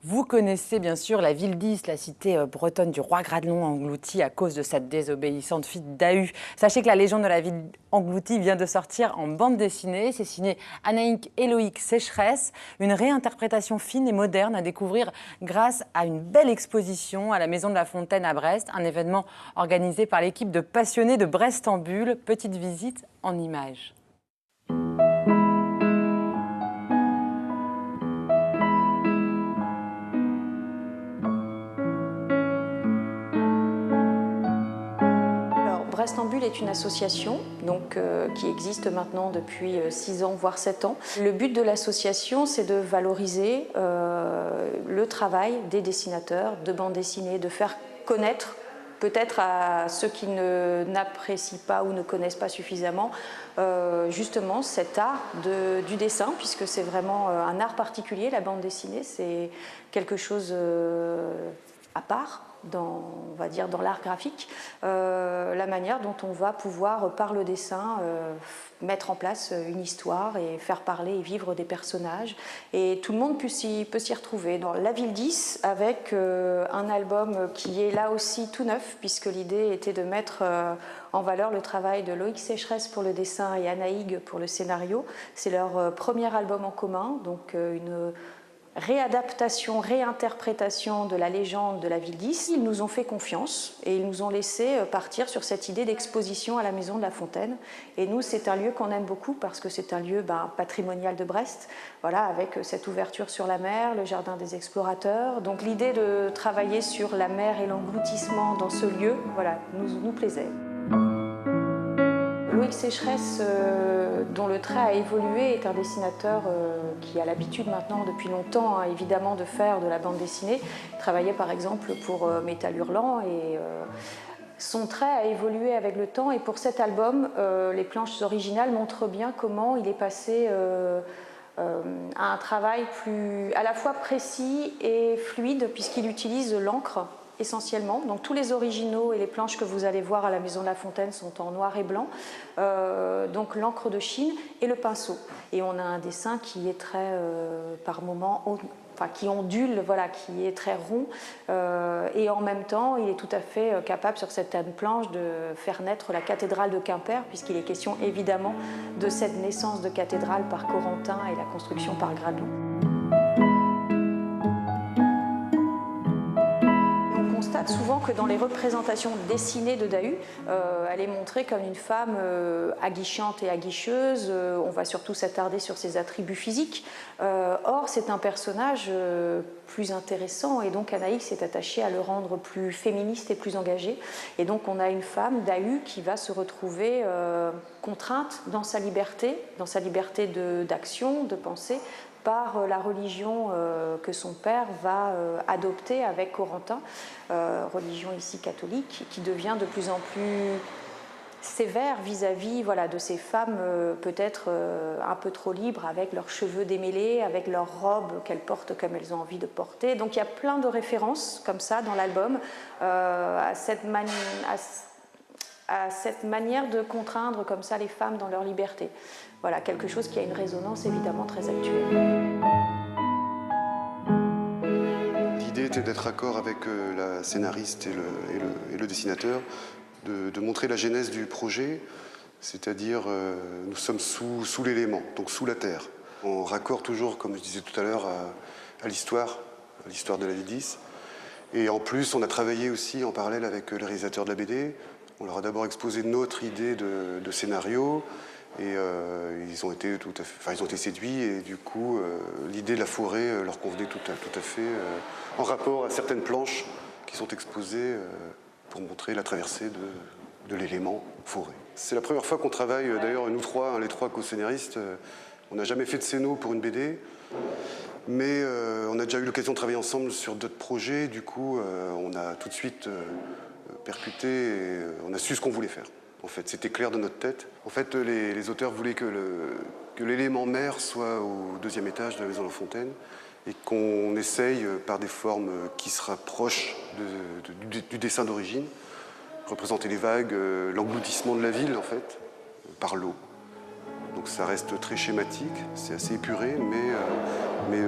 Vous connaissez bien sûr la ville d'Is, la cité bretonne du roi Gradelon engloutie à cause de sa désobéissante fille Dahu. Sachez que la légende de la ville engloutie vient de sortir en bande dessinée. C'est signé Anaïk et Loïc Sécheresse. Une réinterprétation fine et moderne à découvrir grâce à une belle exposition à la Maison de la Fontaine à Brest. Un événement organisé par l'équipe de passionnés de Brest en Bulle. Petite visite en images. Brest en Bulle est une association qui existe maintenant depuis 6 ans, voire 7 ans. Le but de l'association, c'est de valoriser le travail des dessinateurs de bande dessinée, de faire connaître peut-être à ceux qui n'apprécient pas ou ne connaissent pas suffisamment justement cet art du dessin, puisque c'est vraiment un art particulier, la bande dessinée, c'est quelque chose à part. On va dire dans l'art graphique, la manière dont on va pouvoir, par le dessin, mettre en place une histoire et faire parler et vivre des personnages. Et tout le monde peut s'y retrouver. Dans La Ville d'Is, avec un album qui est là aussi tout neuf, puisque l'idée était de mettre en valeur le travail de Loïc Sécheresse pour le dessin et Anaïg pour le scénario. C'est leur premier album en commun, donc une réadaptation, réinterprétation de la légende de la ville d'Is. Ils nous ont fait confiance et ils nous ont laissé partir sur cette idée d'exposition à la Maison de la Fontaine. Et nous, c'est un lieu qu'on aime beaucoup parce que c'est un lieu patrimonial de Brest, voilà, avec cette ouverture sur la mer, le jardin des explorateurs. Donc l'idée de travailler sur la mer et l'engloutissement dans ce lieu, voilà, nous plaisait. Loïc Sécheresse, dont le trait a évolué, est un dessinateur qui a l'habitude maintenant depuis longtemps évidemment de faire de la bande dessinée. Il travaillait par exemple pour Métal Hurlant et son trait a évolué avec le temps, et pour cet album, les planches originales montrent bien comment il est passé à un travail à la fois précis et fluide, puisqu'il utilise l'encre essentiellement. Donc tous les originaux et les planches que vous allez voir à la Maison de la Fontaine sont en noir et blanc, donc l'encre de Chine et le pinceau. Et on a un dessin qui est très, par moments, qui ondule, voilà, qui est très rond, et en même temps il est tout à fait capable sur certaines planches de faire naître la cathédrale de Quimper, puisqu'il est question évidemment de cette naissance de cathédrale par Corentin et la construction par Gradelon. Souvent que dans les représentations dessinées de Dahu, elle est montrée comme une femme aguichante et aguicheuse. On va surtout s'attarder sur ses attributs physiques. Or, c'est un personnage plus intéressant, et donc Anaïk s'est attachée à le rendre plus féministe et plus engagé. Et donc on a une femme, Dahu, qui va se retrouver contrainte dans sa liberté d'action, de pensée, par la religion que son père va adopter avec Corentin, religion ici catholique, qui devient de plus en plus sévère vis-à-vis, voilà, de ces femmes peut-être un peu trop libres, avec leurs cheveux démêlés, avec leurs robes qu'elles portent comme elles ont envie de porter. Donc il y a plein de références comme ça dans l'album à cette manière de contraindre comme ça les femmes dans leur liberté. Voilà, quelque chose qui a une résonance évidemment très actuelle. L'idée était d'être d'accord avec la scénariste et le dessinateur, de montrer la genèse du projet, c'est-à-dire nous sommes sous l'élément, donc sous la terre. En raccord toujours, comme je disais tout à l'heure, à l'histoire de la ville d'Is. Et en plus, on a travaillé aussi en parallèle avec les réalisateurs de la BD. On leur a d'abord exposé notre idée de scénario, et ils ont été séduits, et du coup l'idée de la forêt leur convenait tout à fait en rapport à certaines planches qui sont exposées pour montrer la traversée de l'élément forêt. C'est la première fois qu'on travaille, d'ailleurs nous trois, les trois co-scénaristes, on n'a jamais fait de scéno pour une BD, mais on a déjà eu l'occasion de travailler ensemble sur d'autres projets. Du coup on a tout de suite percuté, et on a su ce qu'on voulait faire. En fait, c'était clair dans notre tête. En fait, les auteurs voulaient que l'élément mer soit au deuxième étage de la Maison de la Fontaine, et qu'on essaye, par des formes qui se rapprochent du dessin d'origine, représenter les vagues, l'engloutissement de la ville, en fait, par l'eau. Donc ça reste très schématique, c'est assez épuré, mais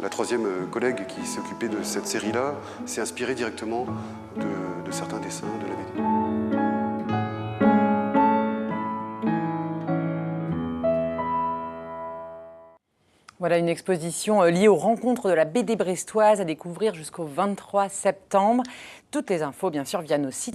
La troisième collègue qui s'occupait de cette série-là s'est inspirée directement de certains dessins de la BD. Voilà une exposition liée aux rencontres de la BD brestoise à découvrir jusqu'au 23 septembre. Toutes les infos, bien sûr, via nos sites.